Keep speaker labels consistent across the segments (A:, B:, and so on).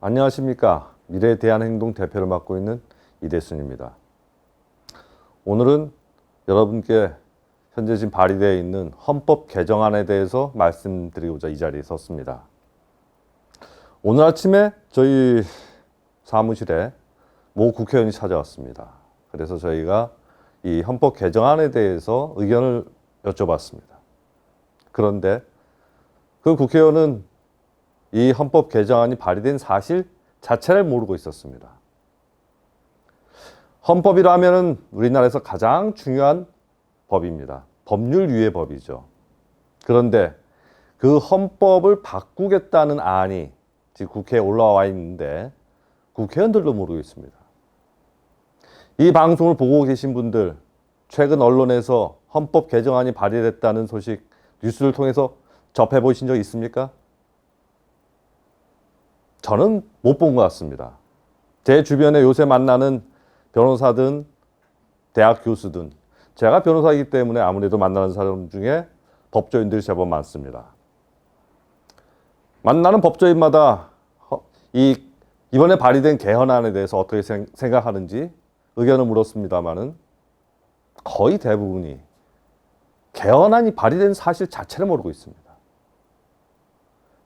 A: 안녕하십니까. 미래대한행동 대표를 맡고 있는 이대순입니다. 오늘은 여러분께 현재 지금 발의되어 있는 헌법 개정안에 대해서 말씀드리고자 이 자리에 섰습니다. 오늘 아침에 저희 사무실에 모 국회의원이 찾아왔습니다. 그래서 저희가 이 헌법 개정안에 대해서 의견을 여쭤봤습니다. 그런데 그 국회의원은 이 헌법 개정안이 발의된 사실 자체를 모르고 있었습니다. 헌법이라면은 우리나라에서 가장 중요한 법입니다. 법률 위의 법이죠. 그런데 그 헌법을 바꾸겠다는 안이 지금 국회에 올라와 있는데 국회의원들도 모르고 있습니다. 이 방송을 보고 계신 분들, 최근 언론에서 헌법 개정안이 발의됐다는 소식 뉴스를 통해서 접해 보신 적 있습니까? 저는 못 본 것 같습니다. 제 주변에 요새 만나는 변호사든 대학 교수든, 제가 변호사이기 때문에 아무래도 만나는 사람 중에 법조인들이 제법 많습니다. 만나는 법조인마다 이번에 발의된 개헌안에 대해서 어떻게 생각하는지 의견을 물었습니다마는 거의 대부분이 개헌안이 발의된 사실 자체를 모르고 있습니다.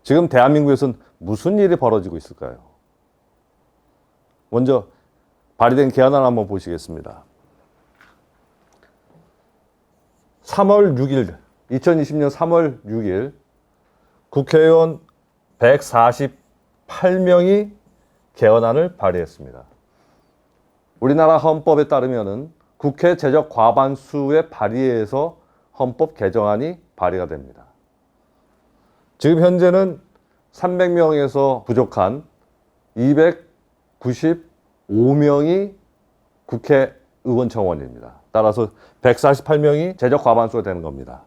A: 지금 대한민국에서는 무슨 일이 벌어지고 있을까요? 먼저 발의된 개헌안 한번 보시겠습니다. 3월 6일, 2020년 3월 6일 국회의원 148명이 개헌안을 발의했습니다. 우리나라 헌법에 따르면은 국회 제적 과반수의 발의에서 헌법 개정안이 발의가 됩니다. 지금 현재는 300명에서 부족한 295명이 국회의원 정원입니다. 따라서 148명이 제적 과반수가 되는 겁니다.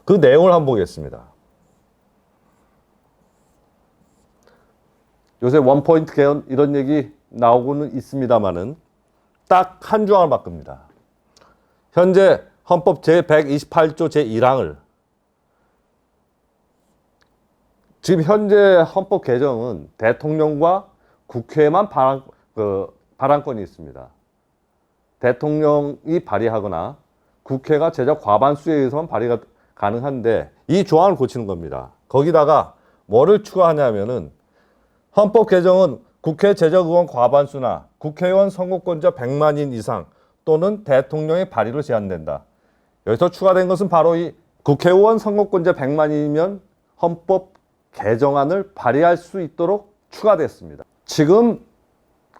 A: 그 내용을 한번 보겠습니다. 요새 원포인트 개헌 이런 얘기 나오고는 있습니다만은 딱 한 조항을 바꿉니다. 현재 헌법 제128조 제1항을 지금 현재 헌법 개정은 대통령과 국회에만 발안권이 있습니다. 대통령이 발의하거나 국회가 제적 과반수에 의해서만 발의가 가능한데 이 조항을 고치는 겁니다. 거기다가 뭐를 추가하냐면은 헌법 개정은 국회 제적 의원 과반수나 국회의원 선거권자 100만인 이상 또는 대통령의 발의로 제한된다. 여기서 추가된 것은 바로 이 국회의원 선거권자 100만이면 헌법 개정안을 발의할 수 있도록 추가됐습니다. 지금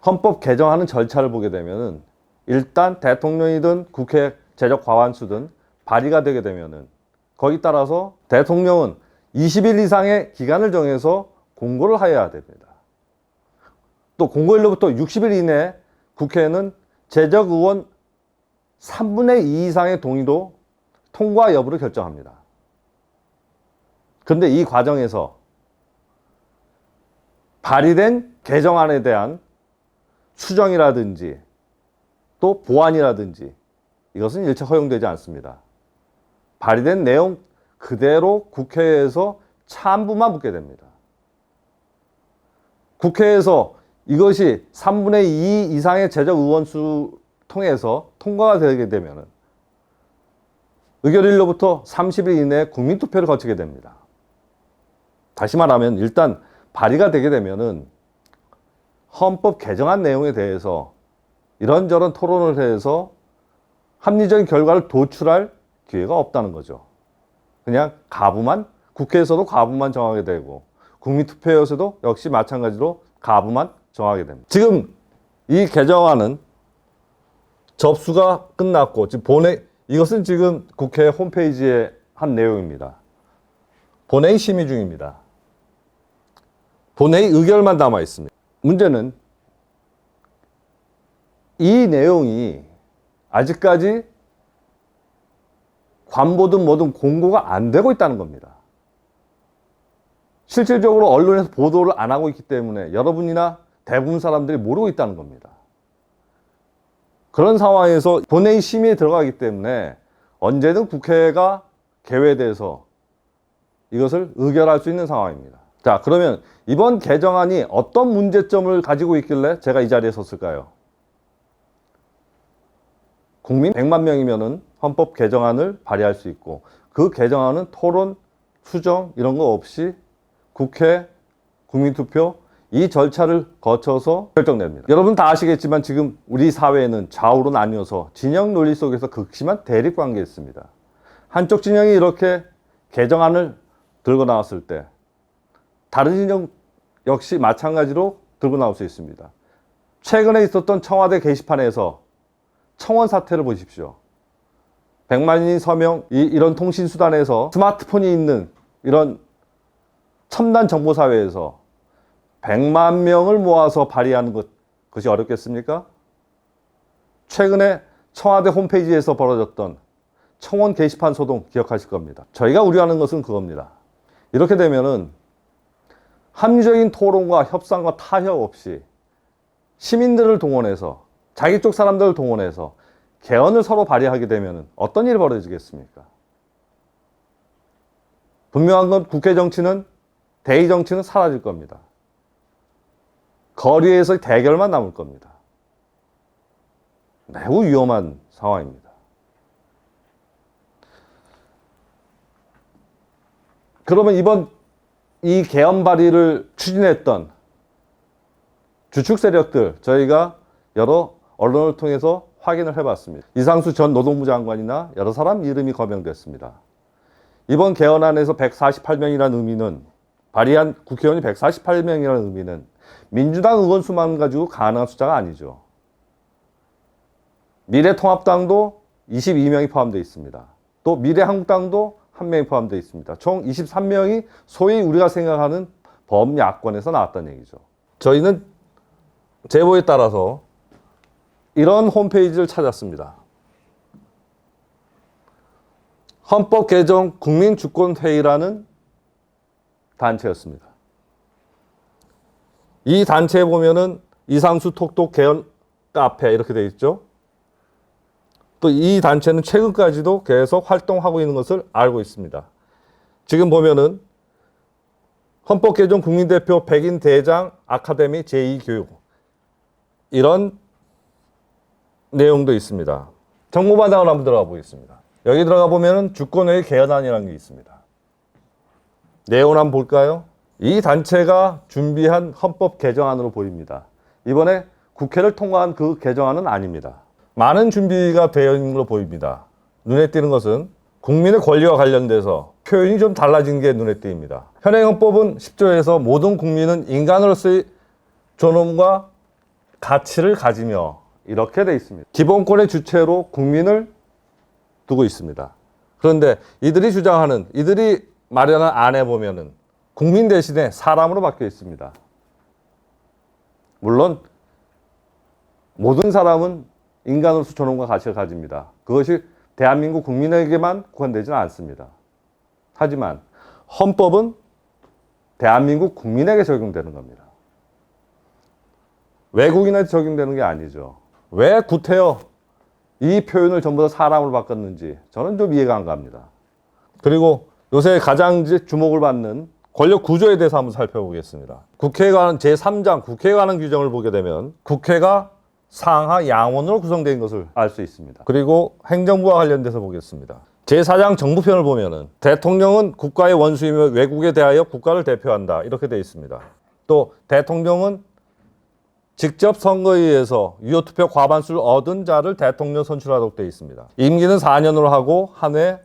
A: 헌법 개정하는 절차를 보게 되면은 일단 대통령이든 국회 제적 과반수든 발의가 되게 되면은 거기 따라서 대통령은 20일 이상의 기간을 정해서 공고를 하여야 됩니다. 또 공고일로부터 60일 이내에 국회는 제적 의원 3분의 2 이상의 동의로 통과 여부를 결정합니다. 그런데 이 과정에서 발의된 개정안에 대한 수정이라든지 또 보완이라든지 이것은 일체 허용되지 않습니다. 발의된 내용 그대로 국회에서 찬부만 묻게 됩니다. 국회에서 이것이 3분의 2 이상의 제적 의원수 통해서 통과가 되게 되면 의결일로부터 30일 이내에 국민투표를 거치게 됩니다. 다시 말하면 일단 발의가 되게 되면은 헌법 개정안 내용에 대해서 이런저런 토론을 해서 합리적인 결과를 도출할 기회가 없다는 거죠. 그냥 가부만, 국회에서도 가부만 정하게 되고 국민투표에서도 역시 마찬가지로 가부만 정하게 됩니다. 지금 이 개정안은 접수가 끝났고 지금 이것은 지금 국회 홈페이지에 한 내용입니다. 본회의 심의 중입니다. 본회의 의결만 남아 있습니다. 문제는 이 내용이 아직까지 관보든 뭐든 공고가 안 되고 있다는 겁니다. 실질적으로 언론에서 보도를 안 하고 있기 때문에 여러분이나 대부분 사람들이 모르고 있다는 겁니다. 그런 상황에서 본회의 심의에 들어가기 때문에 언제든 국회가 개회돼서 이것을 의결할 수 있는 상황입니다. 자, 그러면 이번 개정안이 어떤 문제점을 가지고 있길래 제가 이 자리에 섰을까요? 국민 100만 명이면은 헌법 개정안을 발의할 수 있고, 그 개정안은 토론, 수정 이런 거 없이 국회, 국민투표 이 절차를 거쳐서 결정됩니다. 여러분 다 아시겠지만 지금 우리 사회에는 좌우로 나뉘어서 진영 논리 속에서 극심한 대립 관계에 있습니다. 한쪽 진영이 이렇게 개정안을 들고 나왔을 때 다른 진영 역시 마찬가지로 들고 나올 수 있습니다. 최근에 있었던 청와대 게시판에서 청원 사태를 보십시오. 100만인 서명 이런 통신수단에서 스마트폰이 있는 이런 첨단 정보사회에서 100만 명을 모아서 발의하는 것이 어렵겠습니까? 최근에 청와대 홈페이지에서 벌어졌던 청원 게시판 소동 기억하실 겁니다. 저희가 우려하는 것은 그겁니다. 이렇게 되면은 합리적인 토론과 협상과 타협 없이 시민들을 동원해서 자기 쪽 사람들을 동원해서 개헌을 서로 발의하게 되면 어떤 일이 벌어지겠습니까? 분명한 건 국회 정치는, 대의 정치는 사라질 겁니다. 거리에서 대결만 남을 겁니다. 매우 위험한 상황입니다. 그러면 이번 이 개헌 발의를 추진했던 주축 세력들 저희가 여러 언론을 통해서 확인을 해봤습니다. 이상수 전 노동부 장관이나 여러 사람 이름이 거명됐습니다. 이번 개헌안에서 148명이라는 의미는, 발의한 국회의원이 148명이라는 의미는 민주당 의원 수만 가지고 가능한 숫자가 아니죠. 미래통합당도 22명이 포함되어 있습니다. 또 미래한국당도 1명이 포함되어 있습니다. 총 23명이 소위 우리가 생각하는 범야권에서 나왔다는 얘기죠. 저희는 제보에 따라서 이런 홈페이지를 찾았습니다. 헌법개정 국민주권회의라는 단체였습니다. 이 단체에 보면은 이상수 톡톡 개헌 카페 이렇게 되어 있죠. 또 이 단체는 최근까지도 계속 활동하고 있는 것을 알고 있습니다. 지금 보면은 헌법개정 국민대표 백인 대장 아카데미 제2교육 이런 내용도 있습니다. 정보바닥을 한번 들어가 보겠습니다. 여기 들어가 보면은 주권회의 개헌안이라는 게 있습니다. 내용을 한번 볼까요? 이 단체가 준비한 헌법 개정안으로 보입니다. 이번에 국회를 통과한 그 개정안은 아닙니다. 많은 준비가 되어 있는 걸로 보입니다. 눈에 띄는 것은 국민의 권리와 관련돼서 표현이 좀 달라진 게 눈에 띄입니다. 현행 헌법은 10조에서 모든 국민은 인간으로서의 존엄과 가치를 가지며 이렇게 되어 있습니다. 기본권의 주체로 국민을 두고 있습니다. 그런데 이들이 주장하는, 이들이 마련한 안에 보면은 국민 대신에 사람으로 바뀌어 있습니다. 물론 모든 사람은 인간으로서 존엄과 가치를 가집니다. 그것이 대한민국 국민에게만 국한되지는 않습니다. 하지만 헌법은 대한민국 국민에게 적용되는 겁니다. 외국인한테 적용되는 게 아니죠. 왜 구태여 이 표현을 전부 다 사람으로 바꿨는지 저는 좀 이해가 안 갑니다. 그리고 요새 가장 주목을 받는 권력 구조에 대해서 한번 살펴보겠습니다. 국회에 관한 제3장 국회에 관한 규정을 보게 되면 국회가 상하 양원으로 구성된 것을 알 수 있습니다. 그리고 행정부와 관련돼서 보겠습니다. 제4장 정부편을 보면은 대통령은 국가의 원수이며 외국에 대하여 국가를 대표한다 이렇게 되어 있습니다. 또 대통령은 직접 선거에 의해서 유효투표 과반수를 얻은 자를 대통령 선출하도록 되어 있습니다. 임기는 4년으로 하고 한 해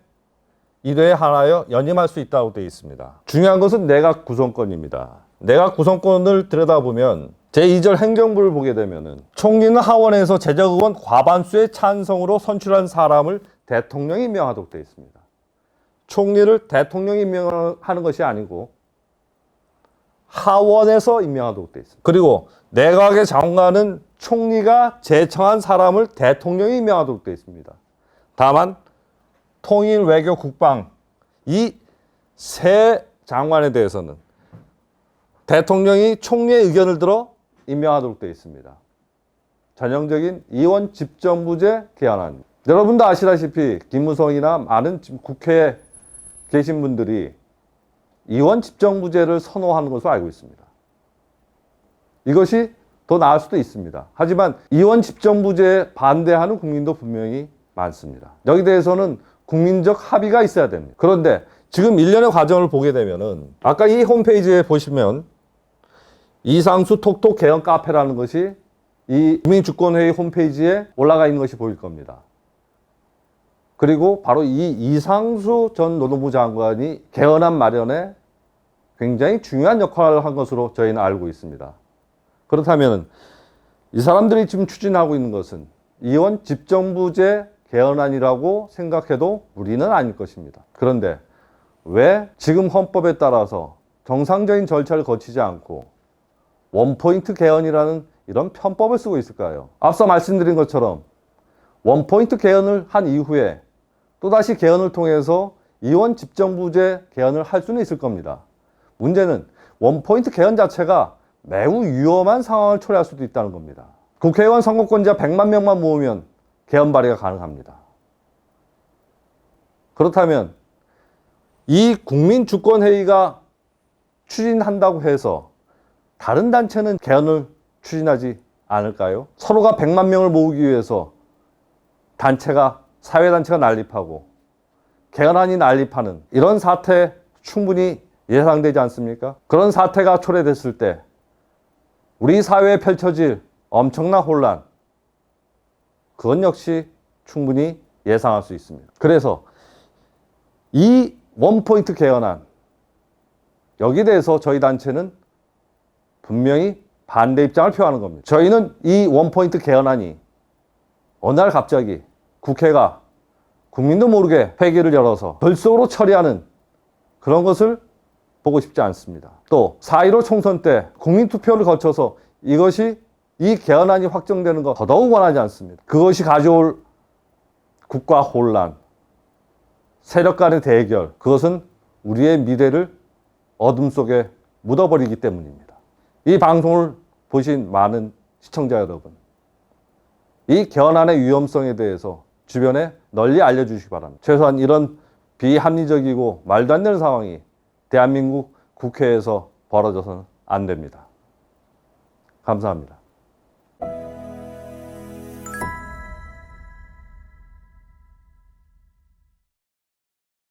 A: 1회에 하나여 연임할 수 있다고 되어 있습니다. 중요한 것은 내각 구성권입니다. 내각 구성권을 들여다보면 제2절 행정부를 보게 되면은 총리는 하원에서 제적의원 과반수의 찬성으로 선출한 사람을 대통령이 임명하도록 되어 있습니다. 총리를 대통령이 임명하는 것이 아니고 하원에서 임명하도록 되어 있습니다. 그리고 내각의 장관은 총리가 제청한 사람을 대통령이 임명하도록 되어 있습니다. 다만 통일, 외교, 국방 이 세 장관에 대해서는 대통령이 총리의 의견을 들어 임명하도록 되어 있습니다. 전형적인 이원 집정부제 개헌안입니다. 여러분도 아시다시피 김무성이나 많은 국회에 계신 분들이 이원 집정부제를 선호하는 것으로 알고 있습니다. 이것이 더 나을 수도 있습니다. 하지만 이원 집정부제에 반대하는 국민도 분명히 많습니다. 여기 대해서는 국민적 합의가 있어야 됩니다. 그런데 지금 일련의 과정을 보게 되면은 아까 이 홈페이지에 보시면 이상수 톡톡 개헌 카페라는 것이 이 국민주권회의 홈페이지에 올라가 있는 것이 보일 겁니다. 그리고 바로 이 이상수 전 노동부 장관이 개헌안 마련에 굉장히 중요한 역할을 한 것으로 저희는 알고 있습니다. 그렇다면 이 사람들이 지금 추진하고 있는 것은 이원 집정부제 개헌안이라고 생각해도 무리는 아닐 것입니다. 그런데 왜 지금 헌법에 따라서 정상적인 절차를 거치지 않고 원포인트 개헌이라는 이런 편법을 쓰고 있을까요? 앞서 말씀드린 것처럼 원포인트 개헌을 한 이후에 또다시 개헌을 통해서 이원 집정부제 개헌을 할 수는 있을 겁니다. 문제는 원포인트 개헌 자체가 매우 위험한 상황을 초래할 수도 있다는 겁니다. 국회의원 선거권자 100만 명만 모으면 개헌 발의가 가능합니다. 그렇다면 이 국민주권회의가 추진한다고 해서 다른 단체는 개헌을 추진하지 않을까요? 서로가 100만 명을 모으기 위해서 단체가, 사회단체가 난립하고 개헌안이 난립하는 이런 사태 충분히 예상되지 않습니까? 그런 사태가 초래됐을 때 우리 사회에 펼쳐질 엄청난 혼란, 그건 역시 충분히 예상할 수 있습니다. 그래서 이 원포인트 개헌안, 여기에 대해서 저희 단체는 분명히 반대 입장을 표하는 겁니다. 저희는 이 원포인트 개헌안이 어느 날 갑자기 국회가 국민도 모르게 회기를 열어서 결속으로 처리하는 그런 것을 보고 싶지 않습니다. 또 4.15 총선 때 국민투표를 거쳐서 이것이 이 개헌안이 확정되는 거 더더욱 원하지 않습니다. 그것이 가져올 국가 혼란, 세력 간의 대결, 그것은 우리의 미래를 어둠 속에 묻어버리기 때문입니다. 이 방송을 보신 많은 시청자 여러분, 이 개헌안의 위험성에 대해서 주변에 널리 알려주시기 바랍니다. 최소한 이런 비합리적이고 말도 안 되는 상황이 대한민국 국회에서 벌어져서는 안 됩니다. 감사합니다.